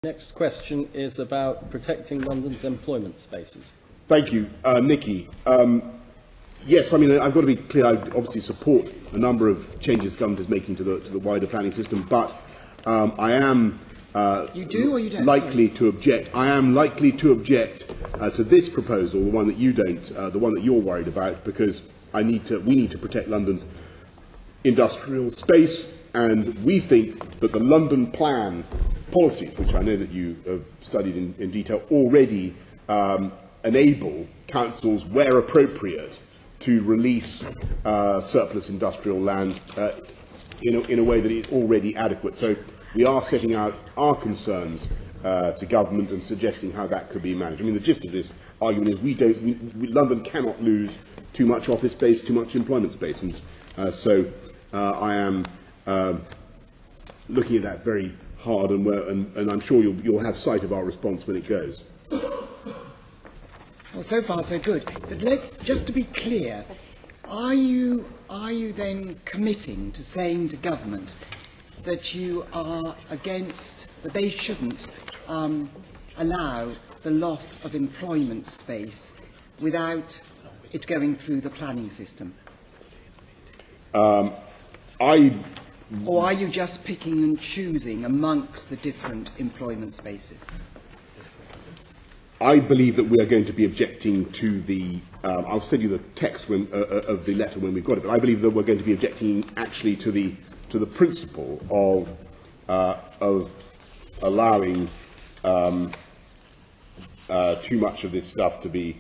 Next question is about protecting London's employment spaces. Thank you, Nicky. Yes, I mean, I've got to be clear. I obviously support a number of changes the government is making to the wider planning system, but I am you do or you don't? likely to object. I am likely to object to this proposal, the one that you don't, the one that you're worried about, because we need to protect London's industrial space, and we think that the London plan policies, which I know that you have studied in detail, already enable councils, where appropriate, to release surplus industrial land in a way that is already adequate. So we are setting out our concerns to government and suggesting how that could be managed. I mean, the gist of this argument is London cannot lose too much office space, too much employment space, and so I am looking at that very hard, and I'm sure you'll have sight of our response when it goes. Well, so far so good. But let's just to be clear: are you then committing to saying to government that you are against, that they shouldn't allow the loss of employment space without it going through the planning system? Or are you just picking and choosing amongst the different employment spaces? I believe that we are going to be objecting to the. I'll send you the text of the letter when we've got it. But I believe that we're going to be objecting actually to the principle of allowing too much of this stuff to be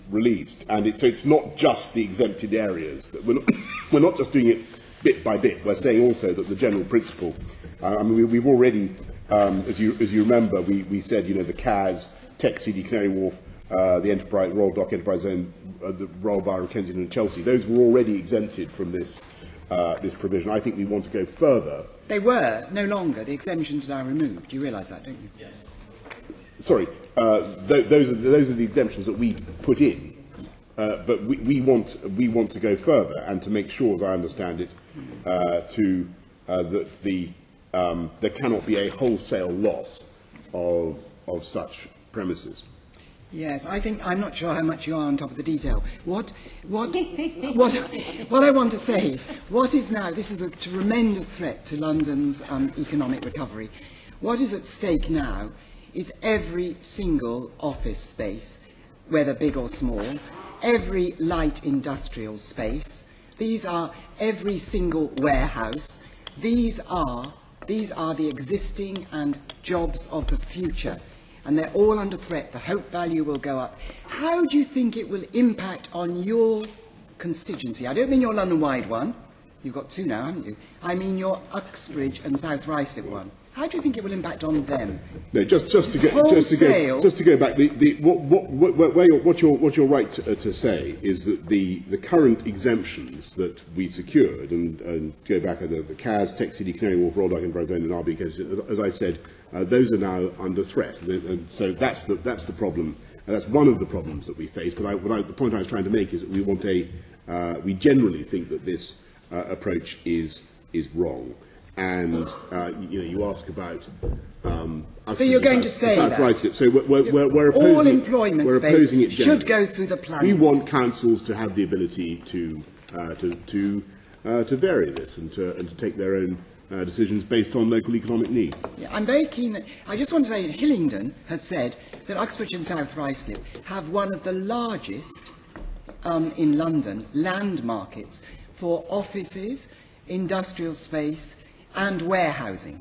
released. And so it's not just the exempted areas. That we're not just doing it bit by bit. We're saying also that the general principle. I mean, we've already. As you remember, we said, the CAS, Tech City, Canary Wharf, the Enterprise, Royal Dock Enterprise Zone, the Royal Borough of Kensington and Chelsea. Those were already exempted from this provision. I think we want to go further. They were no longer. The exemptions are now removed. You realise that, don't you? Yes. Sorry, those are the exemptions that we put in. But we want to go further and to make sure, as I understand it, that there cannot be a wholesale loss of such premises. Yes, I'm not sure how much you are on top of the detail. What I want to say is, what is now, this is a tremendous threat to London's economic recovery. What is at stake now is every single office space, whether big or small, every light industrial space. These are every single warehouse. These are the existing and jobs of the future, and they're all under threat. The hope value will go up. How do you think it will impact on your constituency? I don't mean your London-wide one. You've got two now, haven't you? I mean your Uxbridge and South Ruislip one. How do you think it will impact on them? No, just to go back. What you're right to say is that the current exemptions that we secured, and go back at the CAS, Tech City, Canary Wharf, Royal Dock Enterprise Zone, and RB, as I said, those are now under threat, and so that's the problem. And that's one of the problems that we face. But the point I was trying to make is that we generally think that this approach is wrong. And you ask about. So you're going to say that so we're opposing all employment space should go through the planning. We want councils to have the ability to vary this and to take their own decisions based on local economic need. Yeah, I'm very keen. I just want to say that Hillingdon has said that Uxbridge and South Ruislip have one of the largest in London land markets for offices, industrial space, and warehousing.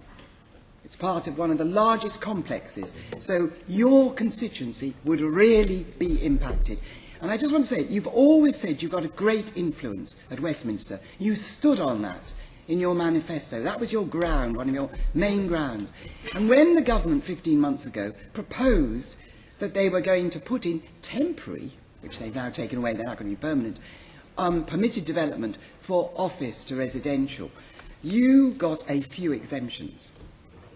It's part of one of the largest complexes. So your constituency would really be impacted. And I just want to say, you've always said you've got a great influence at Westminster. You stood on that in your manifesto. That was your ground, one of your main grounds. And when the government 15 months ago proposed that they were going to put in temporary, which they've now taken away, they're not going to be permanent, permitted development for office to residential, you got a few exemptions.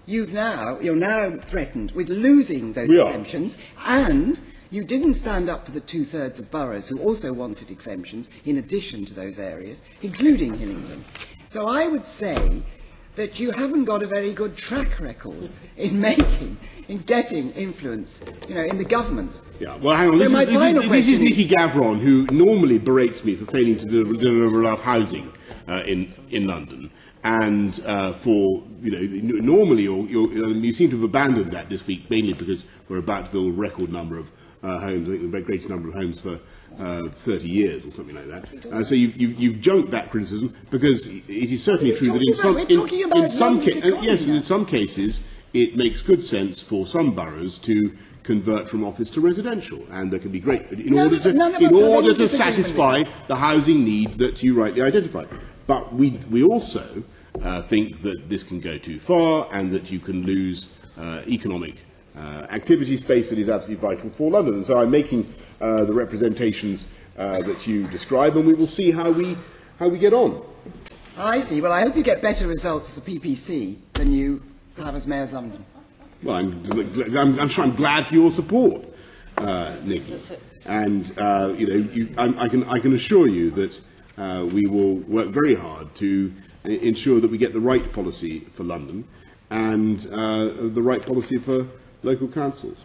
You're now threatened with losing those exemptions, and you didn't stand up for the 2/3 of boroughs who also wanted exemptions in addition to those areas, including Hillingdon. So I would say that you haven't got a very good track record in getting influence, in the government. Yeah, well, hang on. So This is Nicky Gavron, who normally berates me for failing to deliver enough housing in London. And normally you seem to have abandoned that this week, mainly because we're about to build a record number of homes. I think the greatest number of homes for 30 years or something like that. So you've junked that criticism, because it is certainly true that in some cases it makes good sense for some boroughs to convert from office to residential, and there can be great in order to satisfy the housing need that you rightly identified. But we also think that this can go too far, and that you can lose economic activity space that is absolutely vital for London. And so I'm making the representations that you describe, and we will see how we get on. I see. Well, I hope you get better results as a PPC than you have as Mayor of London. Well, I'm glad for your support, Nicky. And I can assure you that we will work very hard to ensure that we get the right policy for London and the right policy for local councils.